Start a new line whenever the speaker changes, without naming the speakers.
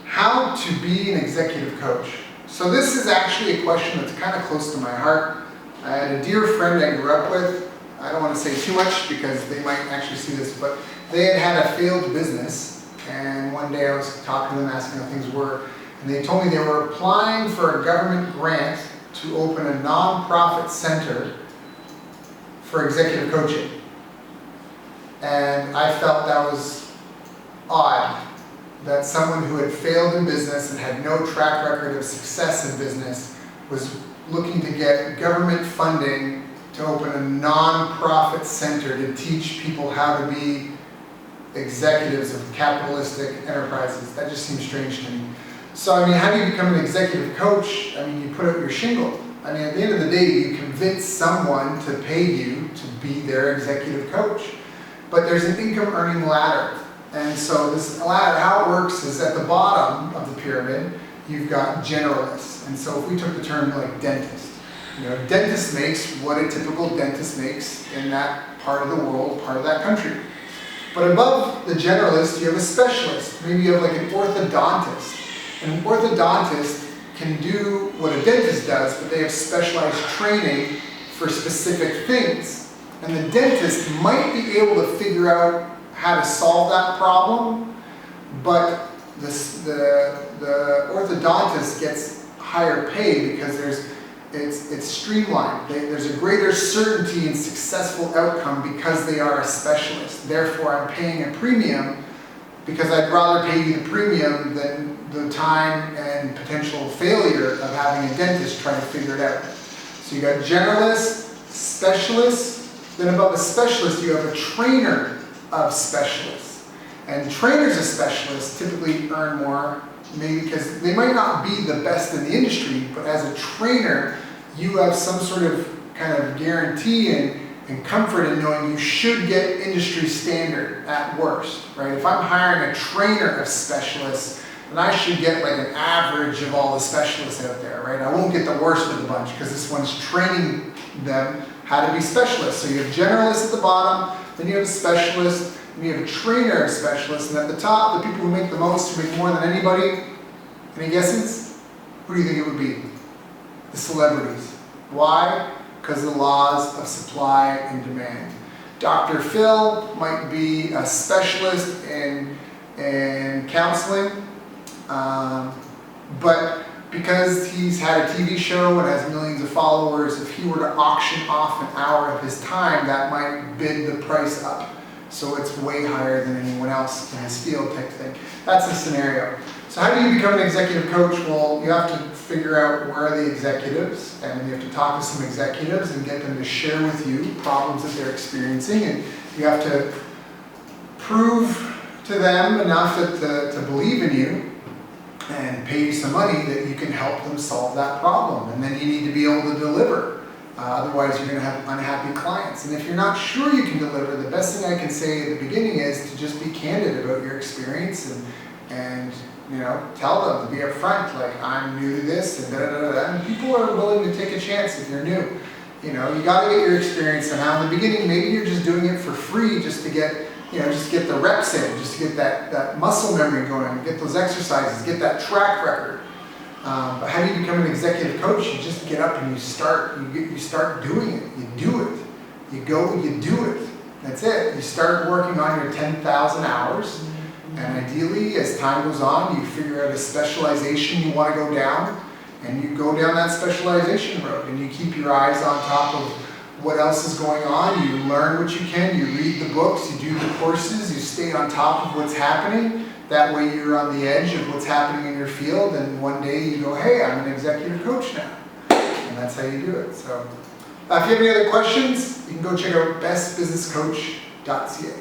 How to be an executive coach. So this is actually a question that's kind of close to my heart. I had a dear friend I grew up with. I don't want to say too much because they might actually see this, but they had a failed business, and one day I was talking to them, asking how things were, and they told me they were applying for a government grant to open a non-profit center for executive coaching. And I felt that was odd, that someone who had failed in business and had no track record of success in business was looking to get government funding to open a non-profit center to teach people how to be executives of capitalistic enterprises. That just seems strange to me. So, I mean, how do you become an executive coach? I mean, you put out your shingle. I mean, at the end of the day, you convince someone to pay you to be their executive coach. But there's an income earning ladder. And so this ladder, how it works is at the bottom of the pyramid, you've got generalists. And so if we took the term like dentist, dentist makes what a typical dentist makes in that part of the world, part of that country. But above the generalist, you have a specialist. Maybe you have like an orthodontist. And an orthodontist can do what a dentist does, but they have specialized training for specific things. And the dentist might be able to figure out how to solve that problem, but the orthodontist gets higher pay because it's streamlined. There's a greater certainty and successful outcome because they are a specialist. Therefore, I'm paying a premium because I'd rather pay you the premium than the time and potential failure of having a dentist try to figure it out. So you got generalists, specialists, then above a specialist you have a trainer of specialists. And trainers of specialists typically earn more, maybe because they might not be the best in the industry, but as a trainer, you have some sort of kind of guarantee and comfort in knowing you should get industry standard at worst, right? If I'm hiring a trainer of specialists, then I should get like an average of all the specialists out there, right? I won't get the worst of the bunch because this one's training them how to be specialists. So you have generalists at the bottom, then you have a specialist, and you have a trainer of specialists, and at the top, the people who make the most, who make more than anybody. Any guesses? Who do you think it would be? The celebrities. Why? Because of the laws of supply and demand. Dr. Phil might be a specialist in counseling, but because he's had a TV show and has millions of followers, if he were to auction off an hour of his time, that might bid the price up. So it's way higher than anyone else in his field type thing. That's the scenario. So how do you become an executive coach? Well, you have to figure out where are the executives, and you have to talk to some executives and get them to share with you problems that they're experiencing, and you have to prove to them enough to believe in you and pay you some money that you can help them solve that problem. And then you need to be able to deliver. Otherwise, you're going to have unhappy clients. And if you're not sure you can deliver, the best thing I can say at the beginning is to just be candid about your experience and tell them to be upfront, like, I'm new to this, and da-da-da-da. And people are willing to take a chance if you're new. You got to get your experience. And now in the beginning, maybe you're just doing it for free just to get the reps in, just to get that muscle memory going, get those exercises, get that track record. But how do you become an executive coach? You just get up and you start doing it. You do it. You go, you do it. That's it. You start working on your 10,000 hours. And ideally, as time goes on, you figure out a specialization you want to go down. And you go down that specialization road. And you keep your eyes on top of what else is going on. You learn what you can. You read the books. You do the courses. You stay on top of what's happening. That way you're on the edge of what's happening in your field, and one day you go, hey, I'm an executive coach now. And that's how you do it. So if you have any other questions, you can go check out bestbusinesscoach.ca.